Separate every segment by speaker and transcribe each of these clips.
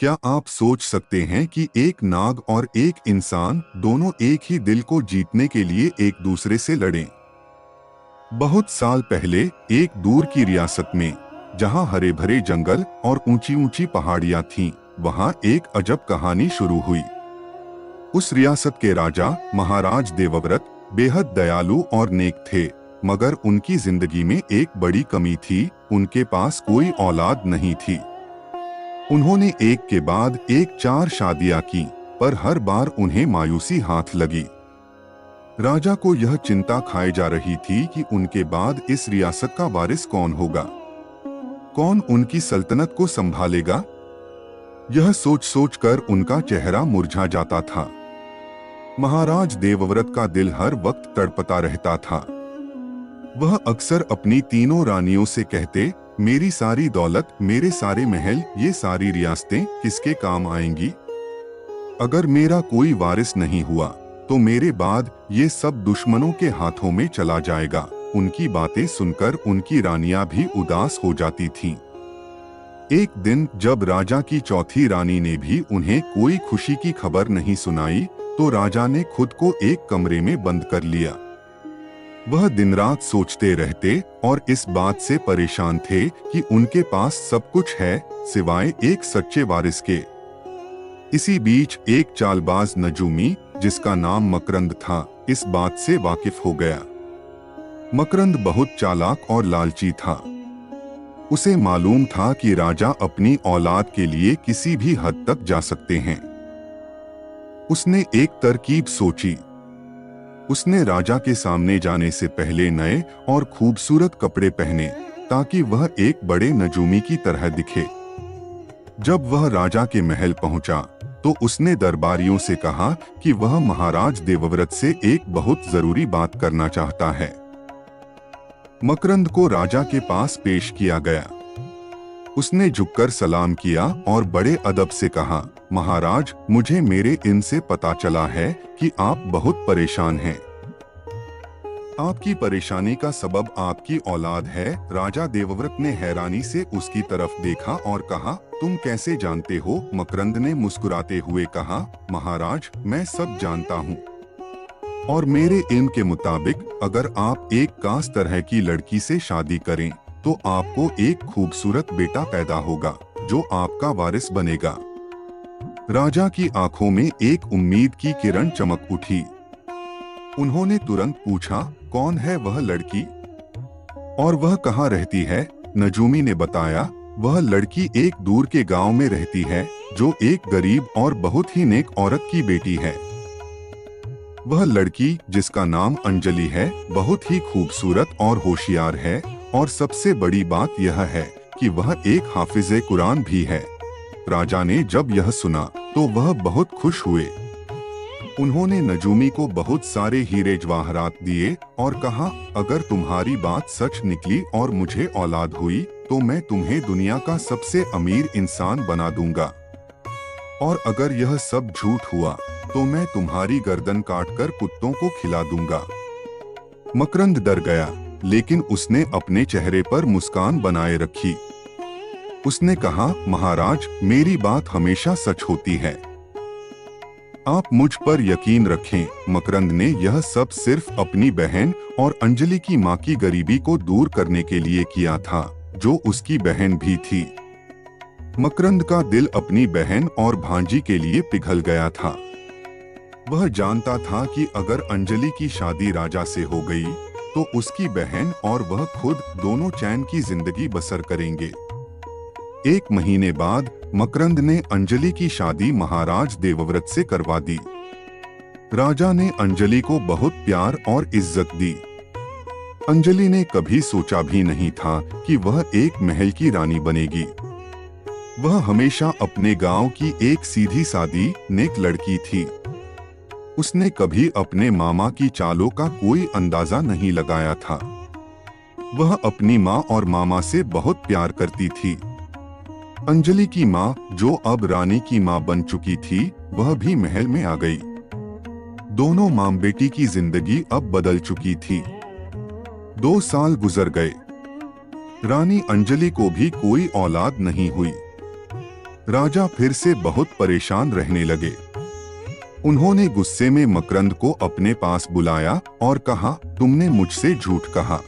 Speaker 1: क्या आप सोच सकते हैं कि एक नाग और एक इंसान दोनों एक ही दिल को जीतने के लिए एक दूसरे से लड़ें? बहुत साल पहले एक दूर की रियासत में, जहां हरे भरे जंगल और ऊंची ऊंची पहाड़ियां थीं, वहां एक अजब कहानी शुरू हुई। उस रियासत के राजा महाराज देवव्रत बेहद दयालु और नेक थे, मगर उनकी जिंदगी में एक बड़ी कमी थी। उनके पास कोई औलाद नहीं थी। उन्होंने एक के बाद एक 4 शादियां की, पर हर बार उन्हें मायूसी हाथ लगी। राजा को यह चिंता खाए जा रही थी कि उनके बाद इस रियासत का वारिस कौन होगा, कौन उनकी सल्तनत को संभालेगा। यह सोच सोच कर उनका चेहरा मुरझा जाता था। महाराज देवव्रत का दिल हर वक्त तड़पता रहता था। वह अक्सर अपनी तीनों रानियों से कहते, मेरी सारी दौलत, मेरे सारे महल, ये सारी रियासतें किसके काम आएंगी? अगर मेरा कोई वारिस नहीं हुआ तो मेरे बाद ये सब दुश्मनों के हाथों में चला जाएगा। उनकी बातें सुनकर उनकी रानियां भी उदास हो जाती थीं। एक दिन जब राजा की चौथी रानी ने भी उन्हें कोई खुशी की खबर नहीं सुनाई, तो राजा ने खुद को एक कमरे में बंद कर लिया। वह दिन रात सोचते रहते और इस बात से परेशान थे कि उनके पास सब कुछ है सिवाय एक सच्चे वारिस के। इसी बीच एक चालबाज नजूमी, जिसका नाम मकरंद था, इस बात से वाकिफ हो गया। मकरंद बहुत चालाक और लालची था। उसे मालूम था कि राजा अपनी औलाद के लिए किसी भी हद तक जा सकते हैं। उसने एक तरकीब सोची। उसने राजा के सामने जाने से पहले नए और खूबसूरत कपड़े पहने, ताकि वह एक बड़े नजूमी की तरह दिखे। जब वह राजा के महल पहुंचा तो उसने दरबारियों से कहा कि वह महाराज देवव्रत से एक बहुत जरूरी बात करना चाहता है। मकरंद को राजा के पास पेश किया गया। उसने झुककर सलाम किया और बड़े अदब से कहा, महाराज, मुझे मेरे इनसे पता चला है कि आप बहुत परेशान हैं। आपकी परेशानी का सबब आपकी औलाद है। राजा देवव्रत ने हैरानी से उसकी तरफ देखा और कहा, तुम कैसे जानते हो? मकरंद ने मुस्कुराते हुए कहा, महाराज, मैं सब जानता हूँ और मेरे इल्म के मुताबिक अगर आप एक खास तरह की लड़की से शादी करें तो आपको एक खूबसूरत बेटा पैदा होगा जो आपका वारिस बनेगा। राजा की आंखों में एक उम्मीद की किरण चमक उठी। उन्होंने तुरंत पूछा, कौन है वह लड़की और वह कहाँ रहती है? नजूमी ने बताया, वह लड़की एक दूर के गांव में रहती है, जो एक गरीब और बहुत ही नेक औरत की बेटी है। वह लड़की, जिसका नाम अंजलि है, बहुत ही खूबसूरत और होशियार है, और सबसे बड़ी बात यह है कि वह एक हाफिज़े कुरान भी है। राजा ने जब यह सुना तो वह बहुत खुश हुए। उन्होंने नजूमी को बहुत सारे हीरे जवाहरात दिए और कहा, अगर तुम्हारी बात सच निकली और मुझे औलाद हुई तो मैं तुम्हें दुनिया का सबसे अमीर इंसान बना दूंगा, और अगर यह सब झूठ हुआ तो मैं तुम्हारी गर्दन काटकर कुत्तों को खिला दूंगा। मकरंद डर गया, लेकिन उसने अपने चेहरे पर मुस्कान बनाए रखी। उसने कहा, महाराज, मेरी बात हमेशा सच होती है, आप मुझ पर यकीन रखें। मकरंद ने यह सब सिर्फ अपनी बहन और अंजलि की मां की गरीबी को दूर करने के लिए किया था, जो उसकी बहन भी थी। मकरंद का दिल अपनी बहन और भांजी के लिए पिघल गया था। वह जानता था कि अगर अंजलि की शादी राजा से हो गई तो उसकी बहन और वह खुद दोनों चैन की जिंदगी बसर करेंगे। 1 महीने बाद मकरंद ने अंजलि की शादी महाराज देवव्रत से करवा दी। राजा ने अंजलि को बहुत प्यार और इज्जत दी। अंजलि ने कभी सोचा भी नहीं था कि वह एक महल की रानी बनेगी। वह हमेशा अपने गांव की एक सीधी सादी नेक लड़की थी। उसने कभी अपने मामा की चालों का कोई अंदाजा नहीं लगाया था। वह अपनी माँ और मामा से बहुत प्यार करती थी। अंजलि की माँ, जो अब रानी की माँ बन चुकी थी, वह भी महल में आ गई। दोनों मां बेटी की जिंदगी अब बदल चुकी थी। 2 साल गुजर गए। रानी अंजलि को भी कोई औलाद नहीं हुई। राजा फिर से बहुत परेशान रहने लगे। उन्होंने गुस्से में मकरंद को अपने पास बुलाया और कहा, तुमने मुझसे झूठ कहा,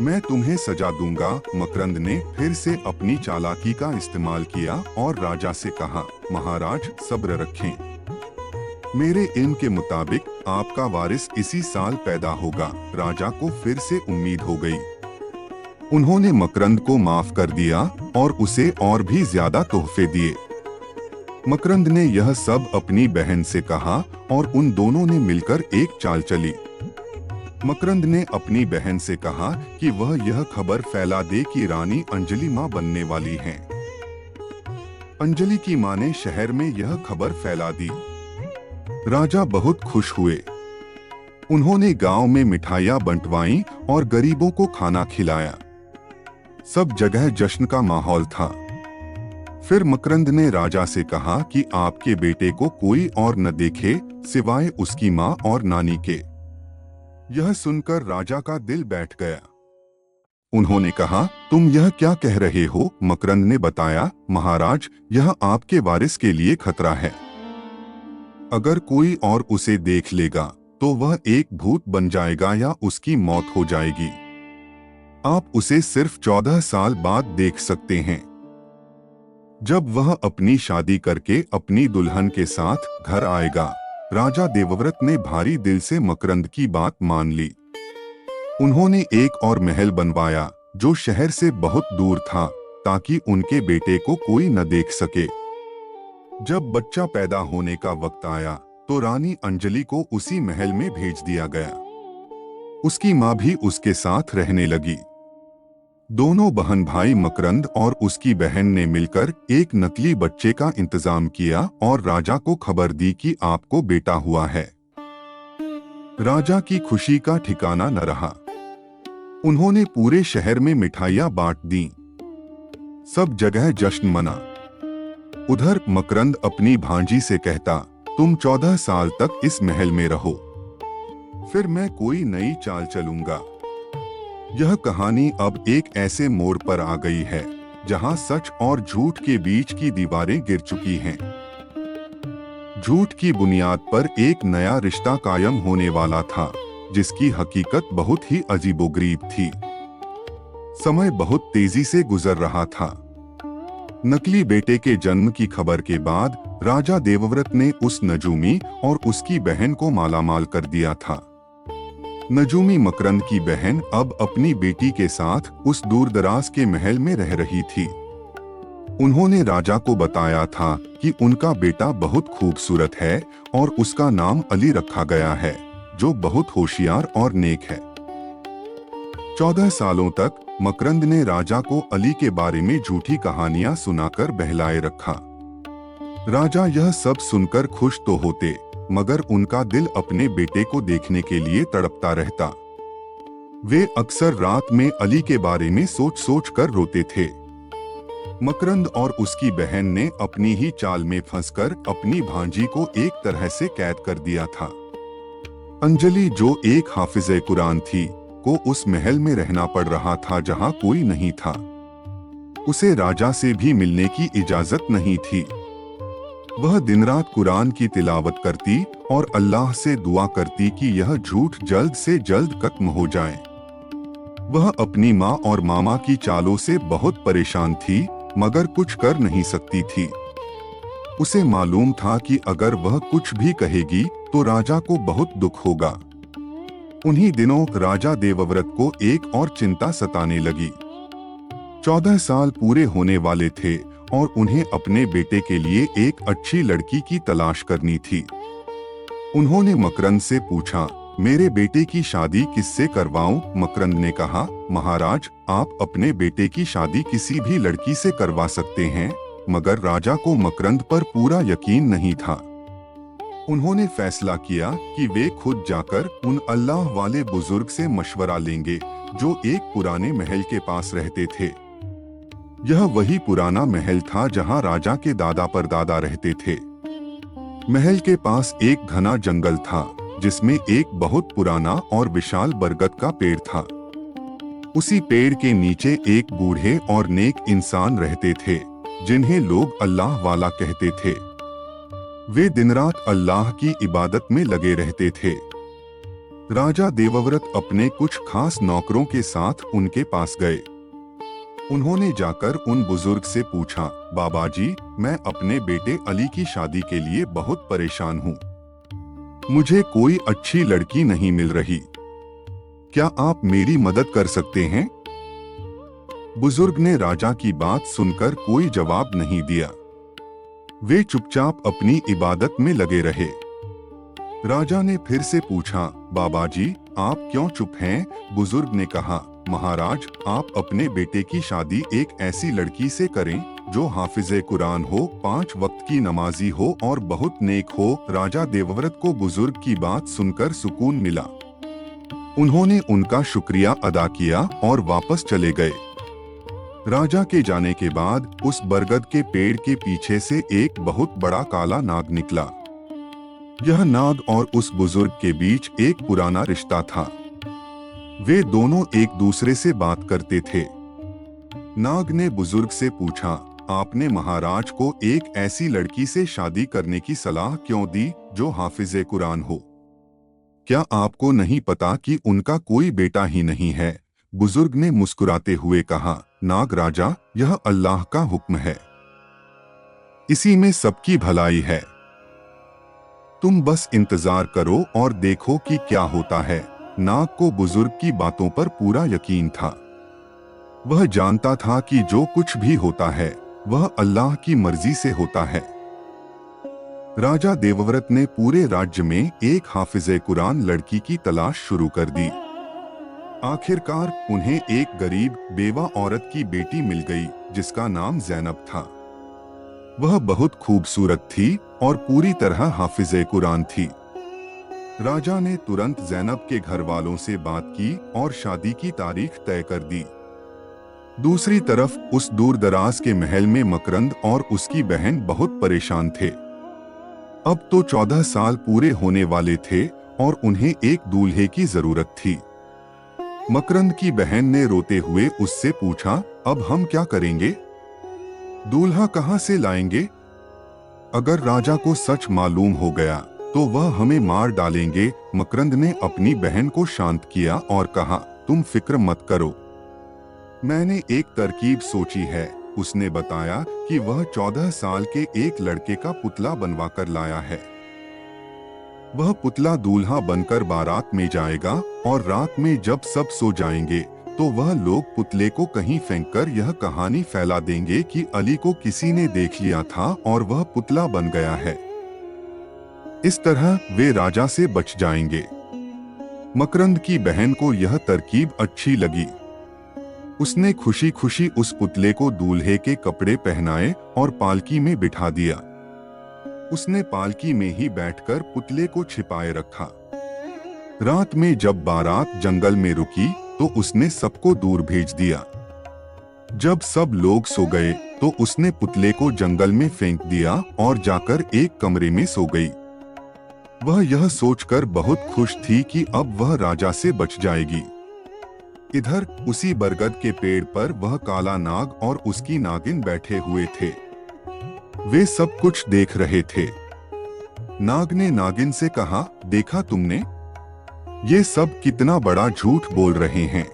Speaker 1: मैं तुम्हें सजा दूंगा। मकरंद ने फिर से अपनी चालाकी का इस्तेमाल किया और राजा से कहा, महाराज सब्र रखें, मेरे इल्म के मुताबिक आपका वारिस इसी साल पैदा होगा। राजा को फिर से उम्मीद हो गई। उन्होंने मकरंद को माफ कर दिया और उसे और भी ज्यादा तोहफे दिए। मकरंद ने यह सब अपनी बहन से कहा और उन दोनों ने मिलकर एक चाल चली। मकरंद ने अपनी बहन से कहा कि वह यह खबर फैला दे कि रानी अंजलि मां बनने वाली हैं। अंजलि की मां ने शहर में यह खबर फैला दी। राजा बहुत खुश हुए। उन्होंने गांव में मिठाइयां बंटवाईं और गरीबों को खाना खिलाया। सब जगह जश्न का माहौल था। फिर मकरंद ने राजा से कहा कि आपके बेटे को कोई और न देखे सिवाय उसकी मां और नानी के। यह सुनकर राजा का दिल बैठ गया। उन्होंने कहा, तुम यह क्या कह रहे हो? मकरंद ने बताया, महाराज, यह आपके वारिस के लिए खतरा है। अगर कोई और उसे देख लेगा तो वह एक भूत बन जाएगा या उसकी मौत हो जाएगी। आप उसे सिर्फ 14 साल बाद देख सकते हैं, जब वह अपनी शादी करके अपनी दुल्हन के साथ घर आएगा। राजा देवव्रत ने भारी दिल से मकरंद की बात मान ली। उन्होंने एक और महल बनवाया जो शहर से बहुत दूर था, ताकि उनके बेटे को कोई न देख सके। जब बच्चा पैदा होने का वक्त आया तो रानी अंजलि को उसी महल में भेज दिया गया। उसकी मां भी उसके साथ रहने लगी। दोनों बहन भाई मकरंद और उसकी बहन ने मिलकर एक नकली बच्चे का इंतजाम किया और राजा को खबर दी कि आपको बेटा हुआ है। राजा की खुशी का ठिकाना न रहा। उन्होंने पूरे शहर में मिठाइयां बांट दी। सब जगह जश्न मना। उधर मकरंद अपनी भांजी से कहता, तुम 14 साल तक इस महल में रहो, फिर मैं कोई नई चाल चलूंगा। यह कहानी अब एक ऐसे मोड़ पर आ गई है जहां सच और झूठ के बीच की दीवारें गिर चुकी हैं। झूठ की बुनियाद पर एक नया रिश्ता कायम होने वाला था, जिसकी हकीकत बहुत ही अजीबोगरीब थी। समय बहुत तेजी से गुजर रहा था। नकली बेटे के जन्म की खबर के बाद राजा देवव्रत ने उस नजूमी और उसकी बहन को मालामाल कर दिया था। नजूमी मकरंद की बहन अब अपनी बेटी के साथ उस दूरदराज के महल में रह रही थी। उन्होंने राजा को बताया था कि उनका बेटा बहुत खूबसूरत है और उसका नाम अली रखा गया है, जो बहुत होशियार और नेक है। 14 सालों तक मकरंद ने राजा को अली के बारे में झूठी कहानियां सुनाकर बहलाए रखा। राजा यह सब सुनकर खुश तो होते, मगर उनका दिल अपने बेटे को देखने के लिए तड़पता रहता। वे अक्सर रात में अली के बारे में सोच सोच कर रोते थे। मकरंद और उसकी बहन ने अपनी ही चाल में फंसकर अपनी भांजी को एक तरह से कैद कर दिया था। अंजलि, जो एक हाफिज़े कुरान थी, को उस महल में रहना पड़ रहा था जहां कोई नहीं था। उसे राजा से भी मिलने की इजाजत नहीं थी। वह दिन रात कुरान की तिलावत करती और अल्लाह से दुआ करती कि यह झूठ जल्द से जल्द खत्म हो जाए। वह अपनी माँ और मामा की चालों से बहुत परेशान थी, मगर कुछ कर नहीं सकती थी। उसे मालूम था कि अगर वह कुछ भी कहेगी तो राजा को बहुत दुख होगा। उन्हीं दिनों राजा देवव्रत को एक और चिंता सताने लगी। 14 साल पूरे होने वाले थे और उन्हें अपने बेटे के लिए एक अच्छी लड़की की तलाश करनी थी। उन्होंने मकरंद से पूछा, मेरे बेटे की शादी किससे करवाऊं? मकरंद ने कहा, महाराज, आप अपने बेटे की शादी किसी भी लड़की से करवा सकते हैं। मगर राजा को मकरंद पर पूरा यकीन नहीं था। उन्होंने फैसला किया कि वे खुद जाकर उन अल्लाह वाले बुजुर्ग से मशवरा लेंगे जो एक पुराने महल के पास रहते थे। यह वही पुराना महल था जहां राजा के दादा परदादा रहते थे। महल के पास एक घना जंगल था जिसमें एक बहुत पुराना और विशाल बरगद का पेड़ था। उसी पेड़ के नीचे एक बूढ़े और नेक इंसान रहते थे। जिन्हें लोग अल्लाह वाला कहते थे। वे दिन रात अल्लाह की इबादत में लगे रहते थे। राजा देवव्रत अपने कुछ खास नौकरों के साथ उनके पास गए। उन्होंने जाकर उन बुजुर्ग से पूछा, बाबा जी, मैं अपने बेटे अली की शादी के लिए बहुत परेशान हूँ। मुझे कोई अच्छी लड़की नहीं मिल रही। क्या आप मेरी मदद कर सकते हैं? बुजुर्ग ने राजा की बात सुनकर कोई जवाब नहीं दिया। वे चुपचाप अपनी इबादत में लगे रहे। राजा ने फिर से पूछा, बाबा जी, आप क्यों चुप हैं? बुजुर्ग ने कहा, महाराज, आप अपने बेटे की शादी एक ऐसी लड़की से करें जो हाफिजे कुरान हो, 5 वक्त की नमाजी हो और बहुत नेक हो। राजा देवव्रत को बुजुर्ग की बात सुनकर सुकून मिला। उन्होंने उनका शुक्रिया अदा किया और वापस चले गए। राजा के जाने के बाद उस बरगद के पेड़ के पीछे से एक बहुत बड़ा काला नाग निकला। यह नाग और उस बुजुर्ग के बीच एक पुराना रिश्ता था। वे दोनों एक दूसरे से बात करते थे। नाग ने बुजुर्ग से पूछा, आपने महाराज को एक ऐसी लड़की से शादी करने की सलाह क्यों दी जो हाफिजे कुरान हो? क्या आपको नहीं पता कि उनका कोई बेटा ही नहीं है? बुजुर्ग ने मुस्कुराते हुए कहा, नाग राजा, यह अल्लाह का हुक्म है। इसी में सबकी भलाई है। तुम बस इंतजार करो और देखो कि क्या होता है। नाग को बुजुर्ग की बातों पर पूरा यकीन था। वह जानता था कि जो कुछ भी होता है वह अल्लाह की मर्जी से होता है। राजा देवव्रत ने पूरे राज्य में एक हाफिजे कुरान लड़की की तलाश शुरू कर दी। आखिरकार उन्हें एक गरीब बेवा औरत की बेटी मिल गई जिसका नाम ज़ैनब था। वह बहुत खूबसूरत थी और पूरी तरह हाफिजे कुरान थी। राजा ने तुरंत ज़ैनब के घर वालों से बात की और शादी की तारीख तय कर दी। दूसरी तरफ उस दूर दराज के महल में मकरंद और उसकी बहन बहुत परेशान थे। अब तो 14 साल पूरे होने वाले थे और उन्हें एक दूल्हे की जरूरत थी। मकरंद की बहन ने रोते हुए उससे पूछा, अब हम क्या करेंगे? दूल्हा कहाँ से लाएंगे? अगर राजा को सच मालूम हो गया तो वह हमें मार डालेंगे। मकरंद ने अपनी बहन को शांत किया और कहा, तुम फिक्र मत करो, मैंने एक तरकीब सोची है। उसने बताया कि वह 14 साल के एक लड़के का पुतला बनवा कर लाया है। वह पुतला दूल्हा बनकर बारात में जाएगा और रात में जब सब सो जाएंगे तो वह लोग पुतले को कहीं फेंककर यह कहानी फैला देंगे कि अली को किसी ने देख लिया था और वह पुतला बन गया है। इस तरह वे राजा से बच जाएंगे। मकरंद की बहन को यह तरकीब अच्छी लगी। उसने खुशी खुशी उस पुतले को दूल्हे के कपड़े पहनाए और पालकी में बिठा दिया। उसने पालकी में ही बैठकर पुतले को छिपाए रखा। रात में जब बारात जंगल में रुकी तो उसने सबको दूर भेज दिया। जब सब लोग सो गए तो उसने पुतले को जंगल में फेंक दिया और जाकर एक कमरे में सो गई। वह यह सोचकर बहुत खुश थी कि अब वह राजा से बच जाएगी। इधर उसी बरगद के पेड़ पर वह काला नाग और उसकी नागिन बैठे हुए थे। वे सब कुछ देख रहे थे। नाग ने नागिन से कहा, देखा तुमने? ये सब कितना बड़ा झूठ बोल रहे हैं।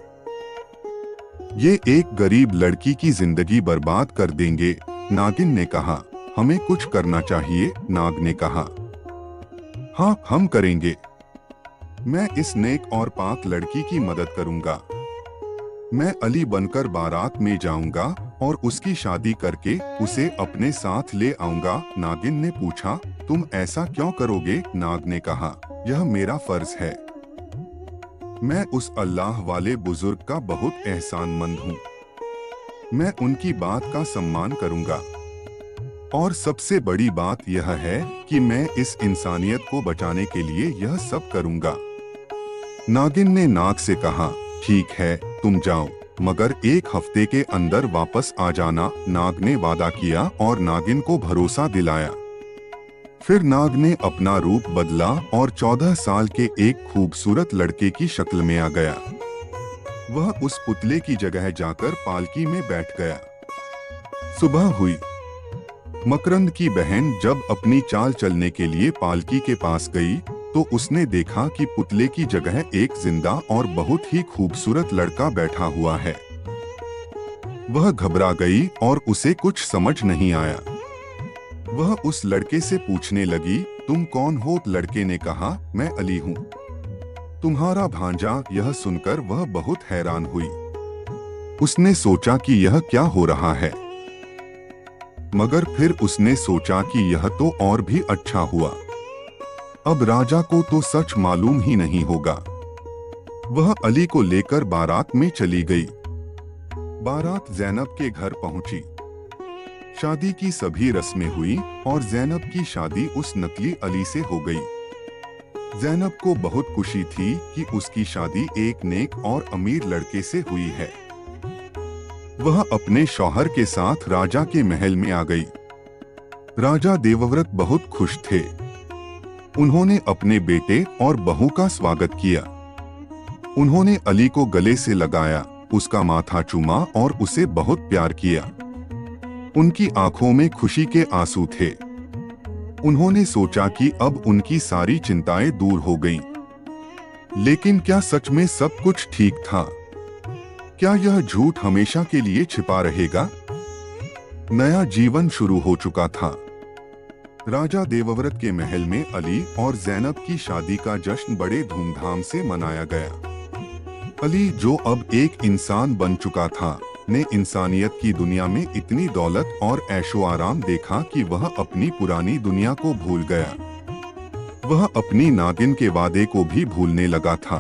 Speaker 1: ये एक गरीब लड़की की जिंदगी बर्बाद कर देंगे। नागिन ने कहा, हमें कुछ करना चाहिए। नाग ने कहा, हाँ, हम करेंगे। मैं इस नेक और पाक लड़की की मदद करूंगा। मैं अली बनकर बारात में जाऊंगा और उसकी शादी करके उसे अपने साथ ले आऊंगा। नागिन ने पूछा, तुम ऐसा क्यों करोगे? नाग ने कहा, यह मेरा फर्ज है। मैं उस अल्लाह वाले बुजुर्ग का बहुत एहसानमंद हूँ। मैं उनकी बात का सम्मान करूंगा। और सबसे बड़ी बात यह है कि मैं इस इंसानियत को बचाने के लिए यह सब करूंगा। नागिन ने नाग से कहा, ठीक है, तुम जाओ, मगर 1 हफ्ते के अंदर वापस आ जाना। नाग ने वादा किया और नागिन को भरोसा दिलाया। फिर नाग ने अपना रूप बदला और 14 साल के एक खूबसूरत लड़के की शक्ल में आ गया। वह उस पुतले की जगह जाकर पालकी में बैठ गया। सुबह हुई। मकरंद की बहन जब अपनी चाल चलने के लिए पालकी के पास गई तो उसने देखा कि पुतले की जगह एक जिंदा और बहुत ही खूबसूरत लड़का बैठा हुआ है। वह घबरा गई और उसे कुछ समझ नहीं आया। वह उस लड़के से पूछने लगी, तुम कौन हो? लड़के ने कहा, मैं अली हूँ, तुम्हारा भांजा। यह सुनकर वह बहुत हैरान हुई। उसने सोचा कि यह क्या हो रहा है, मगर फिर उसने सोचा कि यह तो और भी अच्छा हुआ। अब राजा को तो सच मालूम ही नहीं होगा। वह अली को लेकर बारात में चली गई। बारात ज़ैनब के घर पहुंची। शादी की सभी रस्में हुई और ज़ैनब की शादी उस नकली अली से हो गई। ज़ैनब को बहुत खुशी थी कि उसकी शादी एक नेक और अमीर लड़के से हुई है। वह अपने शौहर के साथ राजा के महल में आ गई। राजा देवव्रत बहुत खुश थे। उन्होंने अपने बेटे और बहू का स्वागत किया। उन्होंने अली को गले से लगाया, उसका माथा चूमा और उसे बहुत प्यार किया। उनकी आंखों में खुशी के आंसू थे। उन्होंने सोचा कि अब उनकी सारी चिंताएं दूर हो गईं। लेकिन क्या सच में सब कुछ ठीक था? क्या यह झूठ हमेशा के लिए छिपा रहेगा? नया जीवन शुरू हो चुका था। राजा देवव्रत के महल में अली और ज़ैनब की शादी का जश्न बड़े धूमधाम से मनाया गया। अली, जो अब एक इंसान बन चुका था, ने इंसानियत की दुनिया में इतनी दौलत और ऐशो आराम देखा कि वह अपनी पुरानी दुनिया को भूल गया। वह अपनी नागिन के वादे को भी भूलने लगा था।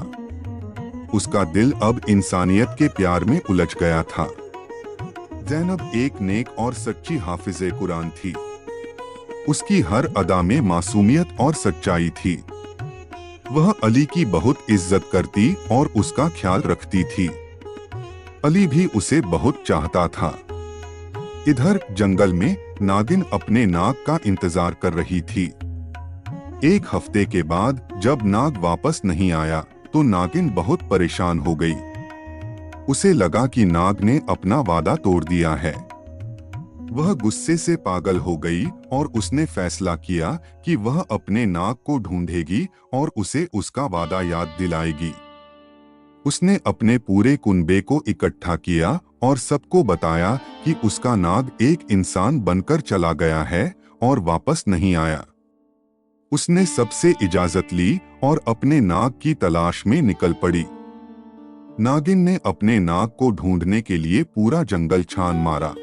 Speaker 1: उसका दिल अब इंसानियत के प्यार में उलझ गया था। ज़ैनब एक नेक और सच्ची हाफिज़े कुरान थी। उसकी हर अदा में मासूमियत और सच्चाई थी। वह अली की बहुत इज्जत करती और उसका ख्याल रखती थी। अली भी उसे बहुत चाहता था। इधर जंगल में नागिन अपने नाग का इंतजार कर रही थी। एक हफ्ते के बाद जब नाग वापस नहीं आया तो नागिन बहुत परेशान हो गई। उसे लगा कि नाग ने अपना वादा तोड़ दिया है। वह गुस्से से पागल हो गई और उसने फैसला किया कि वह अपने नाग को ढूंढेगी और उसे उसका वादा याद दिलाएगी। उसने अपने पूरे कुनबे को इकट्ठा किया और सबको बताया कि उसका नाग एक इंसान बनकर चला गया है और वापस नहीं आया। उसने सबसे इजाजत ली और अपने नाग की तलाश में निकल पड़ी। नागिन ने अपने नाग को ढूंढने के लिए पूरा जंगल छान मारा।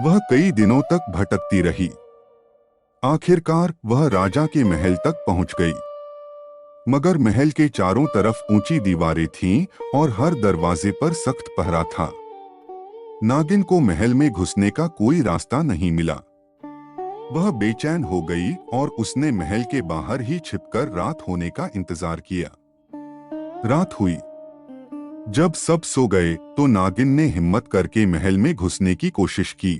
Speaker 1: वह कई दिनों तक भटकती रही। आखिरकार वह राजा के महल तक पहुंच गई। मगर महल के चारों तरफ ऊंची दीवारें थीं और हर दरवाजे पर सख्त पहरा था। नागिन को महल में घुसने का कोई रास्ता नहीं मिला। वह बेचैन हो गई और उसने महल के बाहर ही छिपकर रात होने का इंतजार किया। रात हुई। जब सब सो गए तो नागिन ने हिम्मत करके महल में घुसने की कोशिश की,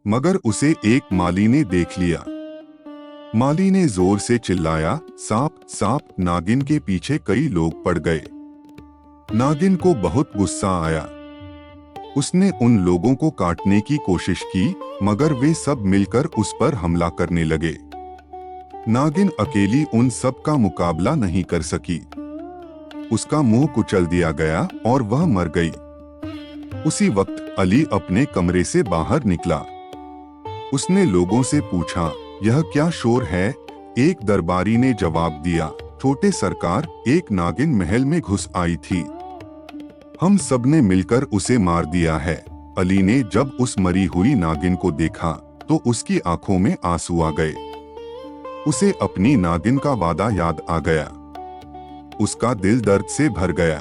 Speaker 1: मगर उसे एक माली ने देख लिया। माली ने जोर से चिल्लाया, सांप सांप। नागिन के पीछे कई लोग पड़ गए। नागिन को बहुत गुस्सा आया। उसने उन लोगों को काटने की कोशिश की, मगर वे सब मिलकर उस पर हमला करने लगे। नागिन अकेली उन सब का मुकाबला नहीं कर सकी। उसका मुंह कुचल दिया गया और वह मर गई। उसी वक्त अली अपने कमरे से बाहर निकला। उसने लोगों से पूछा, यह क्या शोर है? एक दरबारी ने जवाब दिया, छोटे सरकार, एक नागिन महल में घुस आई थी। हम सब ने मिलकर उसे मार दिया है। अली ने जब उस मरी हुई नागिन को देखा तो उसकी आंखों में आंसू आ गए। उसे अपनी नागिन का वादा याद आ गया। उसका दिल दर्द से भर गया।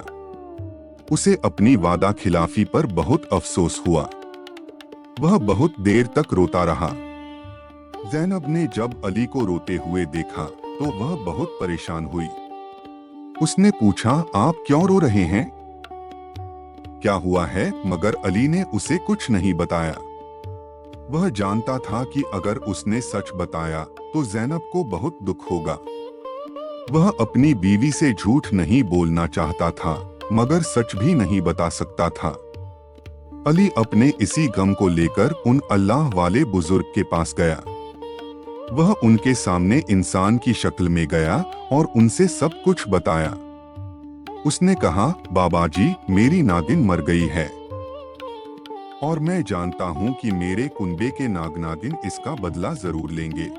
Speaker 1: उसे अपनी वादा खिलाफी पर बहुत अफसोस हुआ। वह बहुत देर तक रोता रहा। ज़ैनब ने जब अली को रोते हुए देखा तो वह बहुत परेशान हुई। उसने पूछा, आप क्यों रो रहे हैं? क्या हुआ है? मगर अली ने उसे कुछ नहीं बताया। वह जानता था कि अगर उसने सच बताया तो ज़ैनब को बहुत दुख होगा। वह अपनी बीवी से झूठ नहीं बोलना चाहता था, मगर सच भी नहीं बता सकता था। अली अपने इसी गम को लेकर उन अल्लाह वाले बुजुर्ग के पास गया। वह उनके सामने इंसान की शक्ल में गया और उनसे सब कुछ बताया। उसने कहा, बाबा जी, मेरी नागिन मर गई है और मैं जानता हूँ कि मेरे कुनबे के नाग नागिन इसका बदला जरूर लेंगे।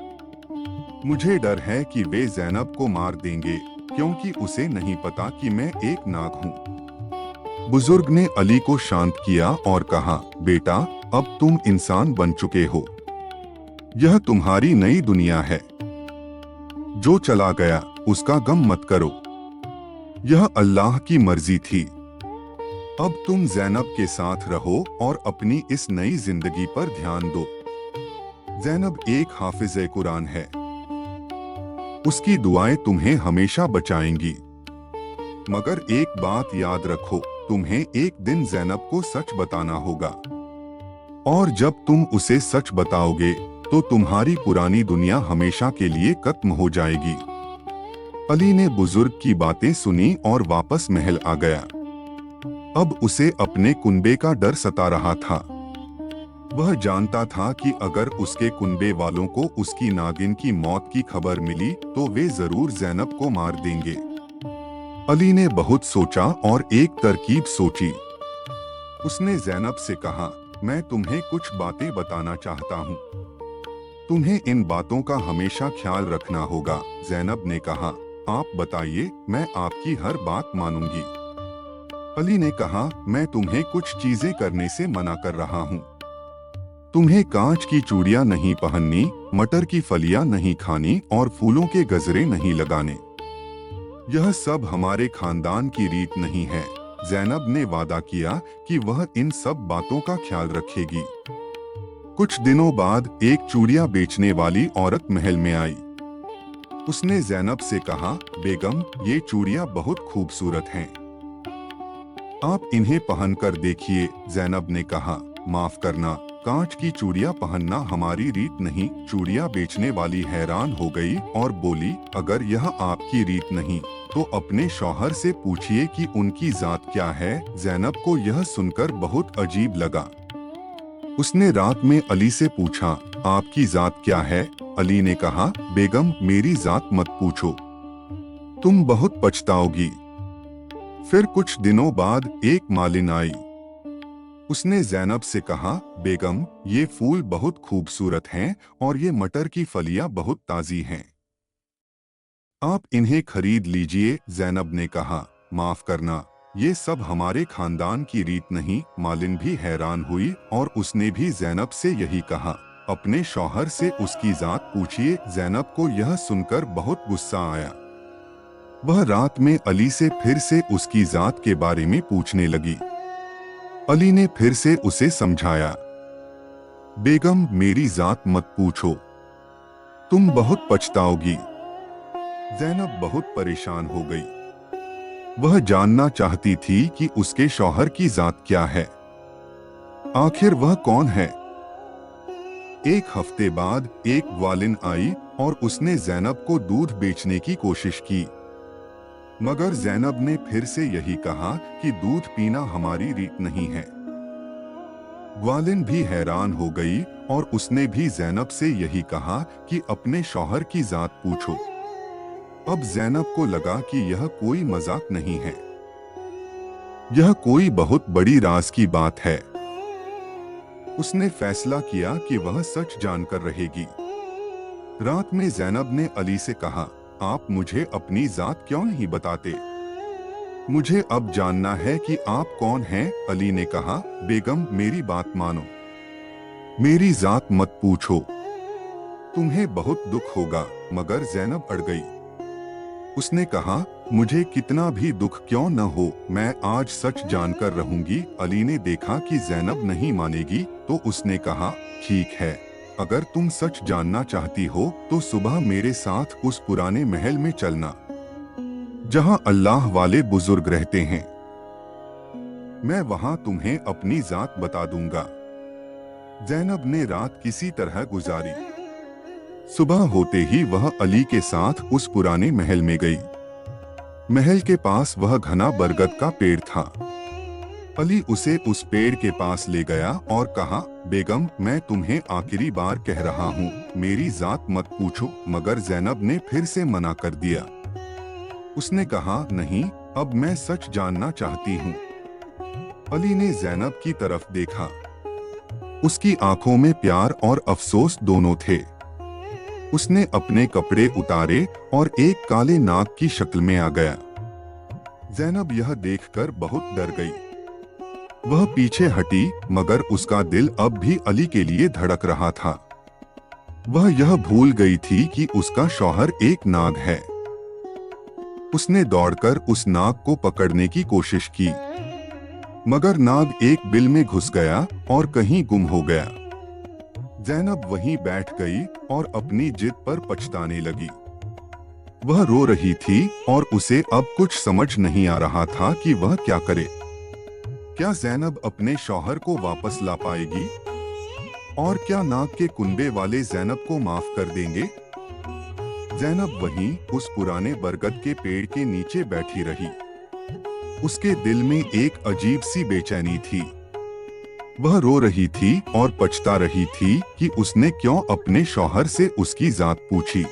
Speaker 1: मुझे डर है कि वे ज़ैनब को मार देंगे, क्योंकि उसे नहीं पता कि मैं एक नाग हूँ। बुजुर्ग ने अली को शांत किया और कहा, बेटा, अब तुम इंसान बन चुके हो। यह तुम्हारी नई दुनिया है। जो चला गया उसका गम मत करो। यह अल्लाह की मर्जी थी। अब तुम ज़ैनब के साथ रहो और अपनी इस नई जिंदगी पर ध्यान दो। ज़ैनब एक हाफिज़े कुरान है। उसकी दुआएं तुम्हें हमेशा बचाएंगी। मगर एक बात याद रखो, तुम्हें एक दिन ज़ैनब को सच बताना होगा। और जब तुम उसे सच बताओगे तो तुम्हारी पुरानी दुनिया हमेशा के लिए खत्म हो जाएगी। अली ने बुजुर्ग की बातें सुनी और वापस महल आ गया। अब उसे अपने कुनबे का डर सता रहा था। वह जानता था कि अगर उसके कुनबे वालों को उसकी नागिन की मौत की खबर मिली तो वे जरूर ज़ैनब को मार देंगे। अली ने बहुत सोचा और एक तरकीब सोची। उसने ज़ैनब से कहा, मैं तुम्हें कुछ बातें बताना चाहता हूँ। तुम्हें इन बातों का हमेशा ख्याल रखना होगा। ज़ैनब ने कहा, आप बताइए, मैं आपकी हर बात मानूंगी। अली ने कहा, मैं तुम्हें कुछ चीजें करने से मना कर रहा हूँ। तुम्हें कांच की चूड़ियां नहीं पहननी, मटर की फलियां नहीं खानी और फूलों के गजरे नहीं लगाने। यह सब हमारे खानदान की रीत नहीं है। ज़ैनब ने वादा किया कि वह इन सब बातों का ख्याल रखेगी। कुछ दिनों बाद एक चूड़ियां बेचने वाली औरत महल में आई। उसने ज़ैनब से कहा, बेगम, ये चूड़ियां बहुत खूबसूरत हैं। आप इन्हें पहनकर देखिए। ज़ैनब ने कहा, माफ करना, कांच की चूड़ियां पहनना हमारी रीत नहीं। चूड़ियां बेचने वाली हैरान हो गई और बोली, अगर यह आपकी रीत नहीं तो अपने शौहर से पूछिए कि उनकी जात क्या है। ज़ैनब को यह सुनकर बहुत अजीब लगा। उसने रात में अली से पूछा, आपकी जात क्या है? अली ने कहा, बेगम, मेरी जात मत पूछो, तुम बहुत पछताओगी। फिर कुछ दिनों बाद एक मालिन आई। उसने ज़ैनब से कहा, बेगम, ये फूल बहुत खूबसूरत हैं और ये मटर की फलियां बहुत ताज़ी हैं। आप इन्हें खरीद लीजिए। ज़ैनब ने कहा, माफ करना, ये सब हमारे खानदान की रीत नहीं। मालिन भी हैरान हुई और उसने भी ज़ैनब से यही कहा। अपने शौहर से उसकी जात पूछिए। ज़ैनब को यह सुनकर बहुत गुस्सा आया। वह रात में अली से फिर से उसकी जात के बारे में पूछने लगी। अली ने फिर से उसे समझाया, बेगम, मेरी जात मत पूछो, तुम बहुत पछताओगी। ज़ैनब बहुत परेशान हो गई। वह जानना चाहती थी कि उसके शौहर की जात क्या है। आखिर वह कौन है? एक हफ्ते बाद एक ग्वालिन आई और उसने ज़ैनब को दूध बेचने की कोशिश की। मगर ज़ैनब ने फिर से यही कहा कि दूध पीना हमारी रीत नहीं है। ग्वालिन भी हैरान हो गई और उसने भी ज़ैनब से यही कहा कि अपने शौहर की जात पूछो। अब ज़ैनब को लगा कि यह कोई मजाक नहीं है, यह कोई बहुत बड़ी राज की बात है। उसने फैसला किया कि वह सच जानकर रहेगी। रात में ज़ैनब ने अली से कहा, आप मुझे अपनी जात क्यों नहीं बताते? मुझे अब जानना है कि आप कौन हैं। अली ने कहा, बेगम, मेरी बात मानो, मेरी जात मत पूछो, तुम्हें बहुत दुख होगा। मगर ज़ैनब अड़ गई। उसने कहा, मुझे कितना भी दुख क्यों न हो, मैं आज सच जानकर रहूंगी। अली ने देखा कि ज़ैनब नहीं मानेगी तो उसने कहा, ठीक है, अगर तुम सच जानना चाहती हो तो सुबह मेरे साथ उस पुराने महल में चलना जहां अल्लाह वाले बुजुर्ग रहते हैं। मैं वहां तुम्हें अपनी जात बता दूंगा। ज़ैनब ने रात किसी तरह गुजारी। सुबह होते ही वह अली के साथ उस पुराने महल में गई। महल के पास वह घना बरगद का पेड़ था। अली उसे उस पेड़ के पास ले गया और कहा, बेगम, मैं तुम्हें आखिरी बार कह रहा हूँ, मेरी जात मत पूछो। मगर जैनब ने फिर से मना कर दिया। उसने कहा, नहीं, अब मैं सच जानना चाहती हूँ। अली ने जैनब की तरफ देखा। उसकी आंखों में प्यार और अफसोस दोनों थे। उसने अपने कपड़े उतारे और एक काले नाग की शक्ल में आ गया। जैनब यह देखकर बहुत डर गई। वह पीछे हटी, मगर उसका दिल अब भी अली के लिए धड़क रहा था। वह यह भूल गई थी कि उसका शौहर एक नाग है। उसने दौड़कर उस नाग को पकड़ने की कोशिश की, मगर नाग एक बिल में घुस गया और कहीं गुम हो गया। जैनब वहीं बैठ गई और अपनी जिद पर पछताने लगी। वह रो रही थी और उसे अब कुछ समझ नहीं आ रहा था कि वह क्या करे। क्या जैनब अपने शौहर को वापस ला पाएगी? और क्या नाग के कुनबे वाले जैनब को माफ कर देंगे? जैनब वहीं उस पुराने बरगद के पेड़ के नीचे बैठी रही। उसके दिल में एक अजीब सी बेचैनी थी। वह रो रही थी और पछता रही थी कि उसने क्यों अपने शौहर से उसकी जात पूछी।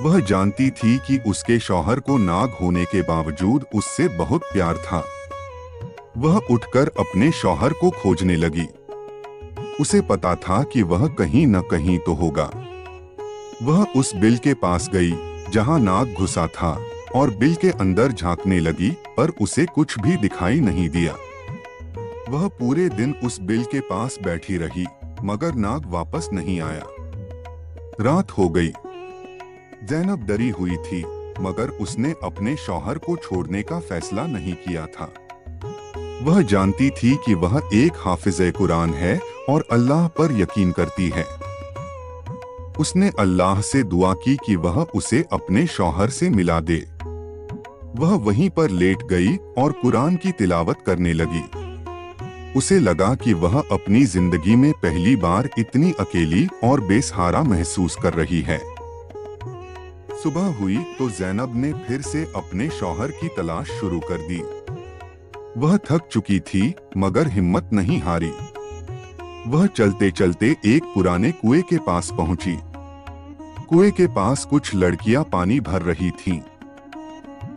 Speaker 1: वह जानती थी कि उसके शौहर को नाग होने के बावजूद उससे बहुत प्यार था। वह उठकर अपने शौहर को खोजने लगी। उसे पता था कि वह कहीं न कहीं तो होगा। वह उस बिल के पास गई जहां नाग घुसा था और बिल के अंदर झांकने लगी, पर उसे कुछ भी दिखाई नहीं दिया। वह पूरे दिन उस बिल के पास बैठी रही, मगर नाग वापस नहीं आया। रात हो गई। जैनब डरी हुई थी, मगर उसने अपने शौहर को छोड़ने का फैसला नहीं किया था। वह जानती थी कि वह एक हाफिज़े कुरान है और अल्लाह पर यकीन करती है। उसने अल्लाह से दुआ की कि वह उसे अपने शौहर से मिला दे। वह वहीं पर लेट गई और कुरान की तिलावत करने लगी। उसे लगा कि वह अपनी जिंदगी में पहली बार इतनी अकेली और बेसहारा महसूस कर रही है। सुबह हुई तो जैनब ने फिर से अपने शौहर की तलाश शुरू कर दी। वह थक चुकी थी, मगर हिम्मत नहीं हारी। वह चलते चलते एक पुराने कुएं के पास पहुंची। कुएं के पास कुछ लड़कियां पानी भर रही थीं।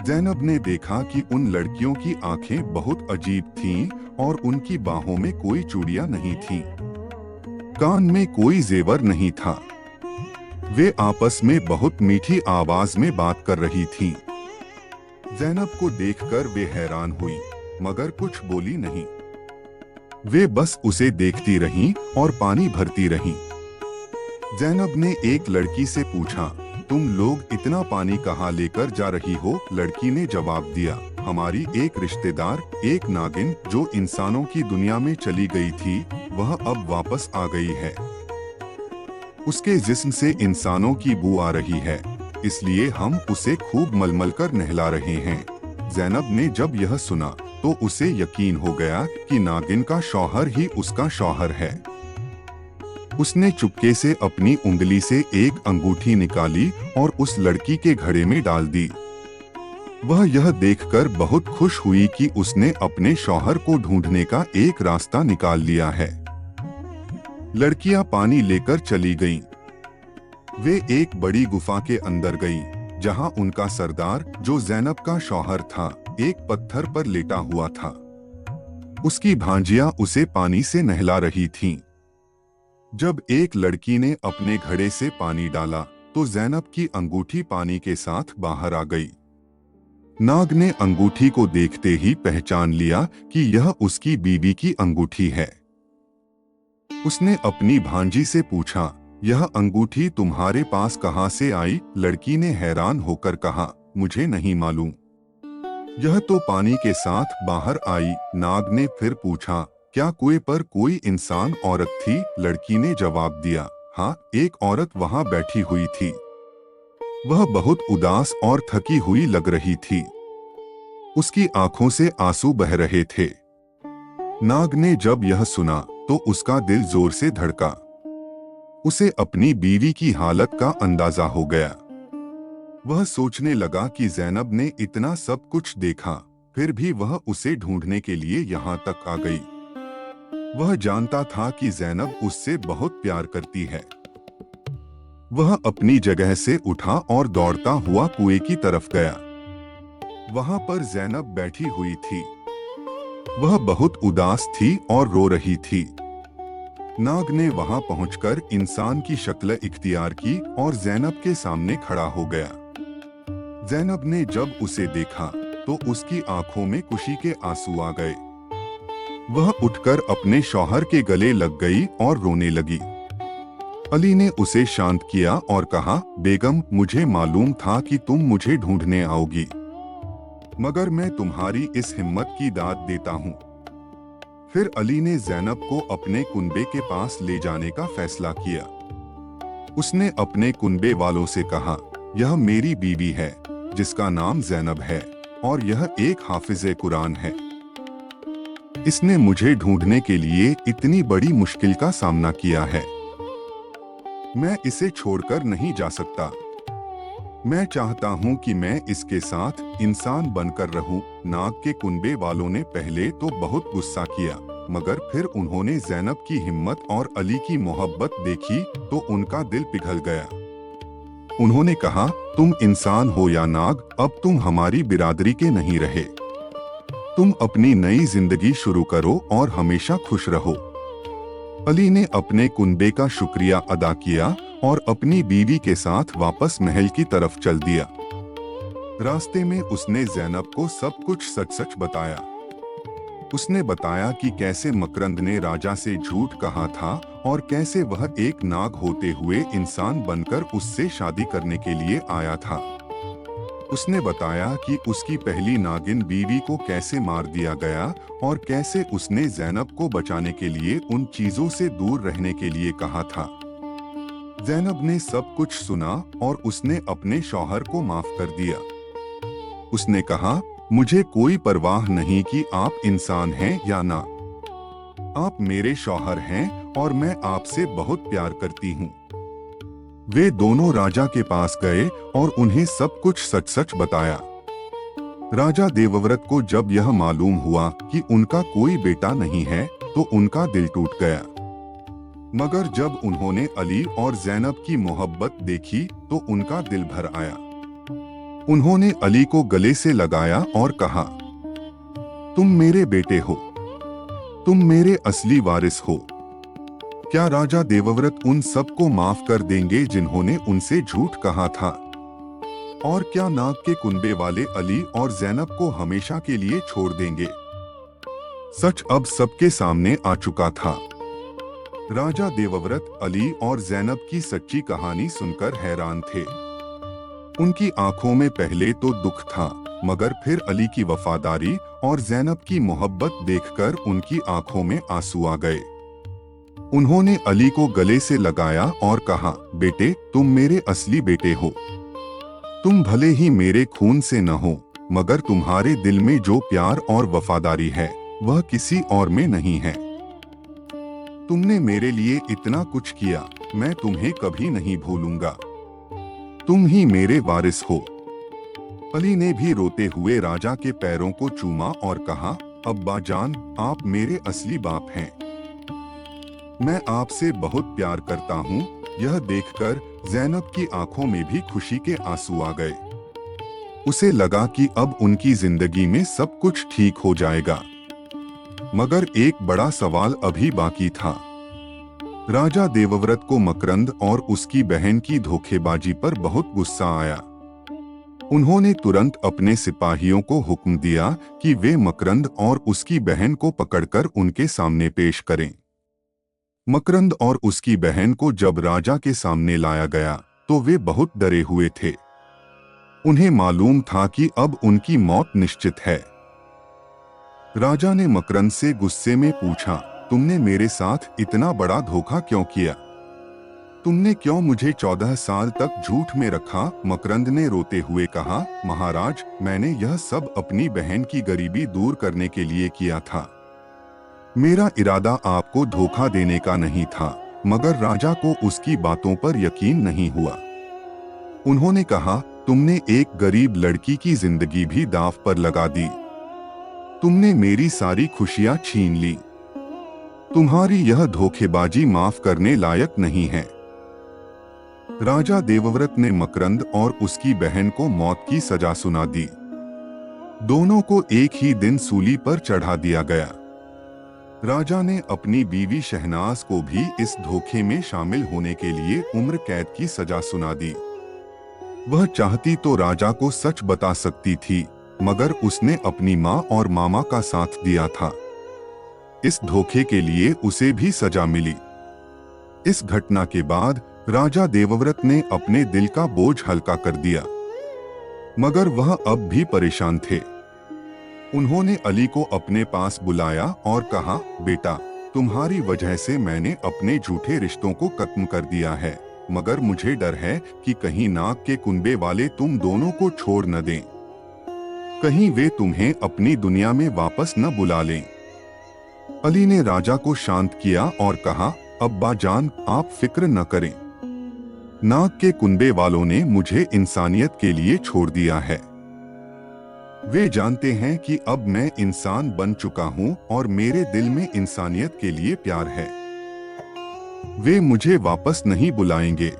Speaker 1: जैनब ने देखा कि उन लड़कियों की आंखें बहुत अजीब थीं और उनकी बाहों में कोई चूड़ियां नहीं थीं। कान में कोई जेवर नहीं था। वे आपस में बहुत मीठी आवाज में बात कर रही थीं। जैनब को देखकर वे हैरान हुई, मगर कुछ बोली नहीं। वे बस उसे देखती रहीं और पानी भरती रहीं। जैनब ने एक लड़की से पूछा, तुम लोग इतना पानी कहाँ लेकर जा रही हो? लड़की ने जवाब दिया, हमारी एक रिश्तेदार, एक नागिन जो इंसानों की दुनिया में चली गई थी, वह अब वापस आ गई है। उसके जिस्म से इंसानों की बू आ रही है, इसलिए हम उसे खूब मलमल कर नहला रहे हैं। जैनब ने जब यह सुना तो उसे यकीन हो गया कि नागिन का शौहर ही उसका शौहर है। उसने चुपके से अपनी उंगली से एक अंगूठी निकाली और उस लड़की के घड़े में डाल दी। वह यह देखकर बहुत खुश हुई कि उसने अपने शौहर को ढूंढने का एक रास्ता निकाल लिया है। लड़कियां पानी लेकर चली गईं। वे एक बड़ी गुफा के अंदर गईं, जहां उनका सरदार, जो जैनब का शौहर था, एक पत्थर पर लेटा हुआ था। उसकी भांजियां उसे पानी से नहला रही थीं। जब एक लड़की ने अपने घड़े से पानी डाला तो जैनब की अंगूठी पानी के साथ बाहर आ गई। नाग ने अंगूठी को देखते ही पहचान लिया कि यह उसकी बीवी की अंगूठी है। उसने अपनी भांजी से पूछा, यह अंगूठी तुम्हारे पास कहां से आई? लड़की ने हैरान होकर कहा, मुझे नहीं मालूम, यह तो पानी के साथ बाहर आई। नाग ने फिर पूछा, क्या कुएं पर कोई इंसान औरत थी? लड़की ने जवाब दिया, हाँ, एक औरत वहां बैठी हुई थी। वह बहुत उदास और थकी हुई लग रही थी। उसकी आंखों से आंसू बह रहे थे। नाग ने जब यह सुना तो उसका दिल जोर से धड़का। उसे अपनी बीवी की हालत का अंदाजा हो गया। वह सोचने लगा कि जैनब ने इतना सब कुछ देखा, फिर भी वह उसे ढूंढने के लिए यहाँ तक आ गई। वह जानता था कि ज़ैनब उससे बहुत प्यार करती है। वह अपनी जगह से उठा और दौड़ता हुआ कुएं की तरफ गया। वहां पर ज़ैनब बैठी हुई थी। वह बहुत उदास थी और रो रही थी। नाग ने वहां पहुंचकर इंसान की शक्ल इख्तियार की और ज़ैनब के सामने खड़ा हो गया। ज़ैनब ने जब उसे देखा तो उसकी आंखों में खुशी के आंसू आ गए। वह उठकर अपने शौहर के गले लग गई और रोने लगी। अली ने उसे शांत किया और कहा, बेगम, मुझे मालूम था कि तुम मुझे ढूंढने आओगी, मगर मैं तुम्हारी इस हिम्मत की दाद देता हूँ। फिर अली ने ज़ैनब को अपने कुनबे के पास ले जाने का फैसला किया। उसने अपने कुनबे वालों से कहा, यह मेरी बीवी है जिसका नाम ज़ैनब है और यह एक हाफिज़े कुरान है। इसने मुझे ढूंढने के लिए इतनी बड़ी मुश्किल का सामना किया है। मैं इसे छोड़कर नहीं जा सकता। मैं चाहता हूं कि मैं इसके साथ इंसान बनकर रहूं। नाग के कुनबे वालों ने पहले तो बहुत गुस्सा किया, मगर फिर उन्होंने ज़ैनब की हिम्मत और अली की मोहब्बत देखी तो उनका दिल पिघल गया। उन्होंने कहा, तुम इंसान हो या नाग, अब तुम हमारी बिरादरी के नहीं रहे। तुम अपनी नई जिंदगी शुरू करो और हमेशा खुश रहो। अली ने अपने कुनबे का शुक्रिया अदा किया और अपनी बीवी के साथ वापस महल की तरफ चल दिया। रास्ते में उसने ज़ैनब को सब कुछ सच सच बताया। उसने बताया कि कैसे मकरंद ने राजा से झूठ कहा था और कैसे वह एक नाग होते हुए इंसान बनकर उससे शादी करने के लिए आया था। उसने बताया कि उसकी पहली नागिन बीवी को कैसे मार दिया गया और कैसे उसने ज़ैनब को बचाने के लिए उन चीजों से दूर रहने के लिए कहा था। ज़ैनब ने सब कुछ सुना और उसने अपने शौहर को माफ कर दिया। उसने कहा, मुझे कोई परवाह नहीं कि आप इंसान हैं या ना। आप मेरे शौहर हैं और मैं आपसे बहुत प्यार करती हूँ। वे दोनों राजा के पास गए और उन्हें सब कुछ सच सच बताया। राजा देवव्रत को जब यह मालूम हुआ कि उनका कोई बेटा नहीं है तो उनका दिल टूट गया। मगर जब उन्होंने अली और ज़ैनब की मोहब्बत देखी तो उनका दिल भर आया। उन्होंने अली को गले से लगाया और कहा, तुम मेरे बेटे हो, तुम मेरे असली वारिस हो। क्या राजा देवव्रत उन सबको माफ कर देंगे जिन्होंने उनसे झूठ कहा था? और क्या नाग के कुनबे वाले अली और ज़ैनब को हमेशा के लिए छोड़ देंगे? सच अब सबके सामने आ चुका था। राजा देवव्रत अली और ज़ैनब की सच्ची कहानी सुनकर हैरान थे। उनकी आंखों में पहले तो दुख था, मगर फिर अली की वफादारी और ज़ैनब की मोहब्बत देखकर उनकी आंखों में आंसू आ गए। उन्होंने अली को गले से लगाया और कहा, बेटे, तुम मेरे असली बेटे हो। तुम भले ही मेरे खून से न हो, मगर तुम्हारे दिल में जो प्यार और वफादारी है वह किसी और में नहीं है। तुमने मेरे लिए इतना कुछ किया, मैं तुम्हें कभी नहीं भूलूंगा। तुम ही मेरे वारिस हो। अली ने भी रोते हुए राजा के पैरों को चूमा और कहा, अब्बा जान, आप मेरे असली बाप हैं। मैं आपसे बहुत प्यार करता हूँ। यह देखकर ज़ैनब की आंखों में भी खुशी के आंसू आ गए। उसे लगा कि अब उनकी जिंदगी में सब कुछ ठीक हो जाएगा। मगर एक बड़ा सवाल अभी बाकी था। राजा देवव्रत को मकरंद और उसकी बहन की धोखेबाजी पर बहुत गुस्सा आया। उन्होंने तुरंत अपने सिपाहियों को हुक्म दिया कि वे मकरंद और उसकी बहन को पकड़कर उनके सामने पेश करें। मकरंद और उसकी बहन को जब राजा के सामने लाया गया तो वे बहुत डरे हुए थे। उन्हें मालूम था कि अब उनकी मौत निश्चित है। राजा ने मकरंद से गुस्से में पूछा, तुमने मेरे साथ इतना बड़ा धोखा क्यों किया? तुमने क्यों मुझे 14 साल तक झूठ में रखा? मकरंद ने रोते हुए कहा, महाराज, मैंने यह सब अपनी बहन की गरीबी दूर करने के लिए किया था। मेरा इरादा आपको धोखा देने का नहीं था, मगर राजा को उसकी बातों पर यकीन नहीं हुआ। उन्होंने कहा, तुमने एक गरीब लड़की की जिंदगी भी दांव पर लगा दी। तुमने मेरी सारी खुशियां छीन ली। तुम्हारी यह धोखेबाजी माफ करने लायक नहीं है। राजा देवव्रत ने मकरंद और उसकी बहन को मौत की सजा सुना दी। दोनों को एक ही दिन सूली पर चढ़ा दिया गया। राजा ने अपनी बीवी शहनाज को भी इस धोखे में शामिल होने के लिए उम्र कैद की सजा सुना दी। वह चाहती तो राजा को सच बता सकती थी, मगर उसने अपनी माँ और मामा का साथ दिया था। इस धोखे के लिए उसे भी सजा मिली। इस घटना के बाद राजा देवव्रत ने अपने दिल का बोझ हल्का कर दिया, मगर वह अब भी परेशान थे। उन्होंने अली को अपने पास बुलाया और कहा, बेटा, तुम्हारी वजह से मैंने अपने झूठे रिश्तों को खत्म कर दिया है, मगर मुझे डर है कि कहीं नाग के कुनबे वाले तुम दोनों को छोड़ न दें। कहीं वे तुम्हें अपनी दुनिया में वापस न बुला लें। अली ने राजा को शांत किया और कहा, अब्बा जान, आप फिक्र न करें। नाग के कुनबे वालों ने मुझे इंसानियत के लिए छोड़ दिया है। वे जानते हैं कि अब मैं इंसान बन चुका हूं और मेरे दिल में इंसानियत के लिए प्यार है। वे मुझे वापस नहीं बुलाएंगे।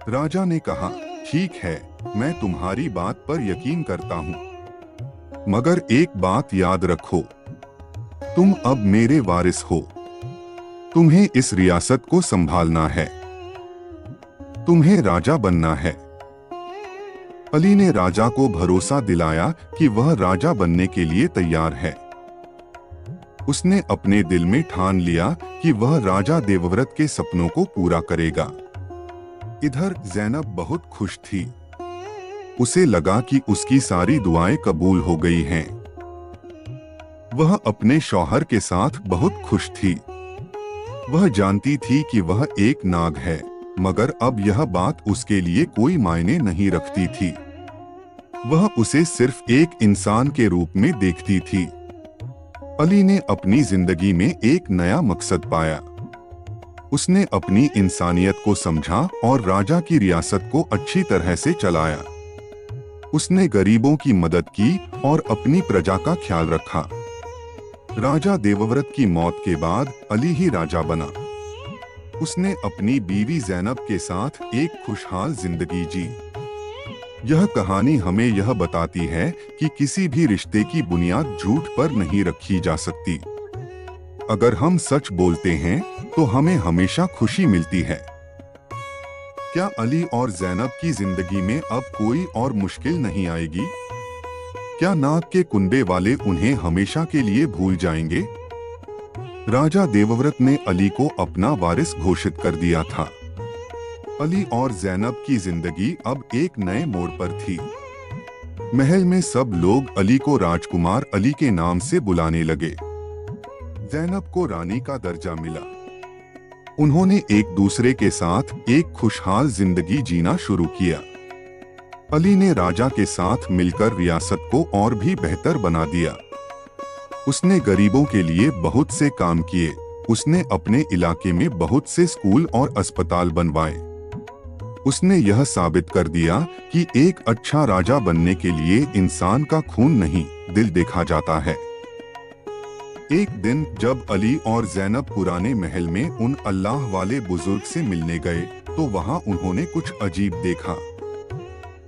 Speaker 1: राजा ने कहा, ठीक है, मैं तुम्हारी बात पर यकीन करता हूं, मगर एक बात याद रखो, तुम अब मेरे वारिस हो। तुम्हें इस रियासत को संभालना है। तुम्हें राजा बनना है। अली ने राजा को भरोसा दिलाया कि वह राजा बनने के लिए तैयार है। उसने अपने दिल में ठान लिया कि वह राजा देवव्रत के सपनों को पूरा करेगा। इधर ज़ैनब बहुत खुश थी। उसे लगा कि उसकी सारी दुआएं कबूल हो गई हैं। वह अपने शौहर के साथ बहुत खुश थी। वह जानती थी कि वह एक नाग है, मगर अब यह बात उसके लिए कोई मायने नहीं रखती थी। वह उसे सिर्फ एक इंसान के रूप में देखती थी। अली ने अपनी जिंदगी में एक नया मकसद पाया। उसने अपनी इंसानियत को समझा और राजा की रियासत को अच्छी तरह से चलाया। उसने गरीबों की मदद की और अपनी प्रजा का ख्याल रखा। राजा देवव्रत की मौत के बाद अली ही राजा बना। उसने अपनी बीवी ज़ैनब के साथ एक खुशहाल जिंदगी जी। यह कहानी हमें यह बताती है कि किसी भी रिश्ते की बुनियाद झूठ पर नहीं रखी जा सकती। अगर हम सच बोलते हैं तो हमें हमेशा खुशी मिलती है। क्या अली और ज़ैनब की जिंदगी में अब कोई और मुश्किल नहीं आएगी? क्या नाग के कुनबे वाले उन्हें हमेशा के लिए भूल जाएंगे? राजा देवव्रत ने अली को अपना वारिस घोषित कर दिया था। अली और ज़ैनब की जिंदगी अब एक नए मोड़ पर थी। महल में सब लोग अली को राजकुमार अली के नाम से बुलाने लगे। ज़ैनब को रानी का दर्जा मिला। उन्होंने एक दूसरे के साथ एक खुशहाल जिंदगी जीना शुरू किया। अली ने राजा के साथ मिलकर रियासत को और भी बेहतर बना दिया। उसने गरीबों के लिए बहुत से काम किए। उसने अपने इलाके में बहुत से स्कूल और अस्पताल बनवाए। उसने यह साबित कर दिया कि एक अच्छा राजा बनने के लिए इंसान का खून नहीं, दिल देखा जाता है। एक दिन जब अली और ज़ैनब पुराने महल में उन अल्लाह वाले बुजुर्ग से मिलने गए, तो वहां उन्होंने कुछ अजीब देखा।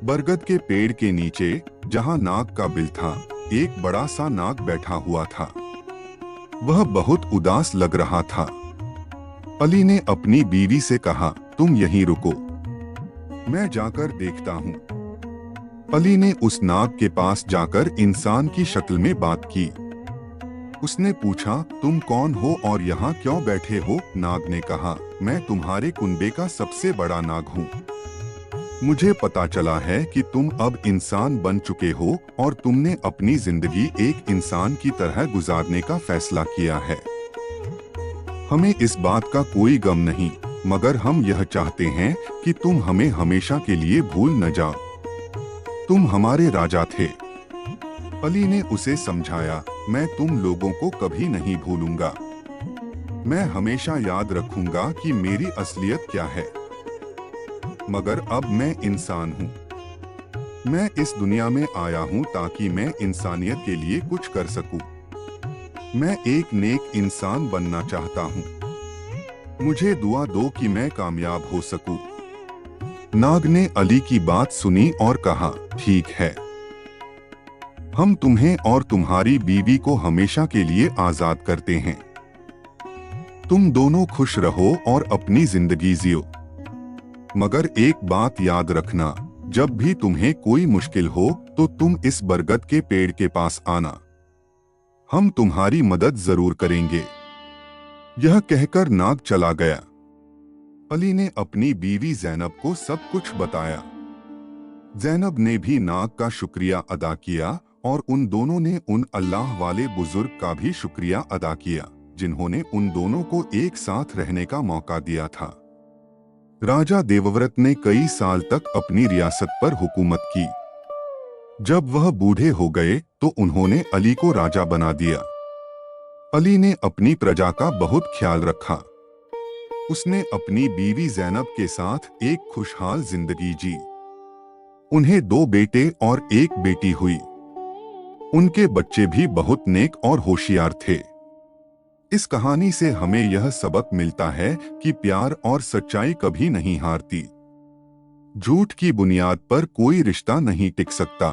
Speaker 1: बरगद के पेड़ के नीचे, जहां नाग का बिल था, एक बड़ा सा नाग बैठा हुआ था। वह बहुत उदास लग रहा था। अली ने अपनी बीवी से कहा, तुम यहीं रुको, मैं जाकर देखता हूँ। अली ने उस नाग के पास जाकर इंसान की शक्ल में बात की। उसने पूछा, तुम कौन हो और यहाँ क्यों बैठे हो? नाग ने कहा, मैं तुम्हारे कुनबे का सबसे बड़ा नाग हूँ। मुझे पता चला है कि तुम अब इंसान बन चुके हो और तुमने अपनी जिंदगी एक इंसान की तरह गुजारने का फैसला किया है। हमें इस बात का कोई गम नहीं, मगर हम यह चाहते हैं कि तुम हमें हमेशा के लिए भूल न जाओ। तुम हमारे राजा थे। अली ने उसे समझाया, मैं तुम लोगों को कभी नहीं भूलूंगा। मैं हमेशा याद रखूंगा कि मेरी असलियत क्या है। मगर अब मैं इंसान हूँ। मैं इस दुनिया में आया हूँ ताकि मैं इंसानियत के लिए कुछ कर सकूं। मैं एक नेक इंसान बनना चाहता हूँ। मुझे दुआ दो कि मैं कामयाब हो सकूं। नाग ने अली की बात सुनी और कहा, ठीक है, हम तुम्हें और तुम्हारी बीवी को हमेशा के लिए आजाद करते हैं। तुम दोनों खुश रहो और अपनी जिंदगी जियो। मगर एक बात याद रखना, जब भी तुम्हें कोई मुश्किल हो तो तुम इस बरगद के पेड़ के पास आना। हम तुम्हारी मदद जरूर करेंगे। यह कहकर नाग चला गया। अली ने अपनी बीवी ज़ैनब को सब कुछ बताया। ज़ैनब ने भी नाग का शुक्रिया अदा किया और उन दोनों ने उन अल्लाह वाले बुजुर्ग का भी शुक्रिया अदा किया जिन्होंने उन दोनों को एक साथ रहने का मौका दिया था। राजा देवव्रत ने कई साल तक अपनी रियासत पर हुकूमत की। जब वह बूढ़े हो गए तो उन्होंने अली को राजा बना दिया। अली ने अपनी प्रजा का बहुत ख्याल रखा। उसने अपनी बीवी ज़ैनब के साथ एक खुशहाल जिंदगी जी। उन्हें 2 बेटे और 1 बेटी हुई। उनके बच्चे भी बहुत नेक और होशियार थे। इस कहानी से हमें यह सबक मिलता है कि प्यार और सच्चाई कभी नहीं हारती। झूठ की बुनियाद पर कोई रिश्ता नहीं टिक सकता।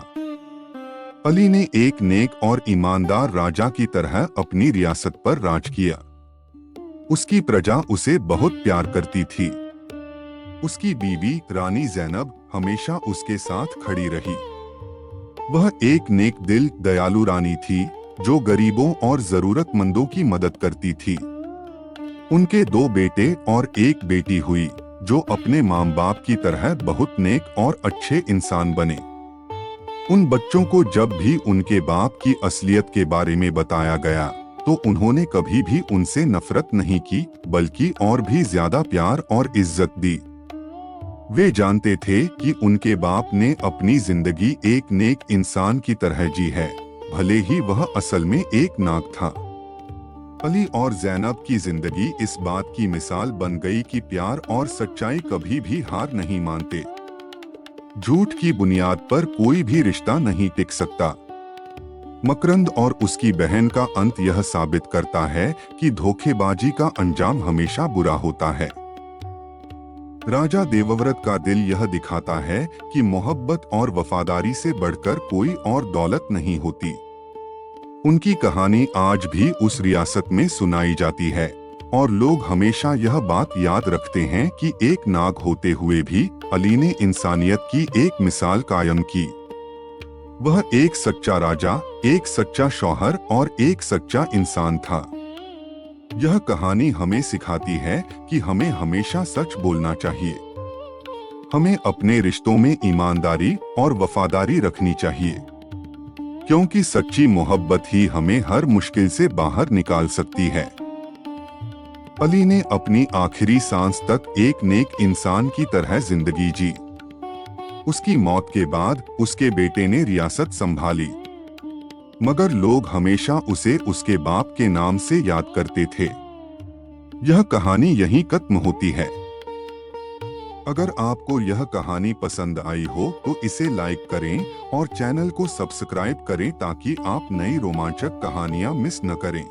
Speaker 1: अली ने एक नेक और ईमानदार राजा की तरह अपनी रियासत पर राज किया। उसकी प्रजा उसे बहुत प्यार करती थी। उसकी बीवी रानी ज़ैनब हमेशा उसके साथ खड़ी रही। वह एक नेक दिल दयालु रानी थी जो गरीबों और जरूरतमंदों की मदद करती थी। उनके 2 बेटे और 1 बेटी हुई जो अपने माँ बाप की तरह बहुत नेक और अच्छे इंसान बने। उन बच्चों को जब भी उनके बाप की असलियत के बारे में बताया गया तो उन्होंने कभी भी उनसे नफरत नहीं की बल्कि और भी ज्यादा प्यार और इज्जत दी। वे जानते थे कि उनके बाप ने अपनी जिंदगी एक नेक इंसान की तरह जी है, भले ही वह असल में एक नाग था। अली और ज़ैनब की जिंदगी इस बात की मिसाल बन गई कि प्यार और सच्चाई कभी भी हार नहीं मानते। झूठ की बुनियाद पर कोई भी रिश्ता नहीं टिक सकता। मकरंद और उसकी बहन का अंत यह साबित करता है कि धोखेबाजी का अंजाम हमेशा बुरा होता है। राजा देवव्रत का दिल यह दिखाता है कि मोहब्बत और वफादारी से बढ़कर कोई और दौलत नहीं होती। उनकी कहानी आज भी उस रियासत में सुनाई जाती है और लोग हमेशा यह बात याद रखते हैं कि एक नाग होते हुए भी अली ने इंसानियत की एक मिसाल कायम की। वह एक सच्चा राजा, एक सच्चा शौहर और एक सच्चा इंसान था। यह कहानी हमें सिखाती है कि हमें हमेशा सच बोलना चाहिए। हमें अपने रिश्तों में ईमानदारी और वफादारी रखनी चाहिए, क्योंकि सच्ची मोहब्बत ही हमें हर मुश्किल से बाहर निकाल सकती है। अली ने अपनी आखिरी सांस तक एक नेक इंसान की तरह जिंदगी जी। उसकी मौत के बाद उसके बेटे ने रियासत संभाली, मगर लोग हमेशा उसे उसके बाप के नाम से याद करते थे। यह कहानी यहीं खत्म होती है। अगर आपको यह कहानी पसंद आई हो तो इसे लाइक करें और चैनल को सब्सक्राइब करें ताकि आप नई रोमांचक कहानियां मिस न करें।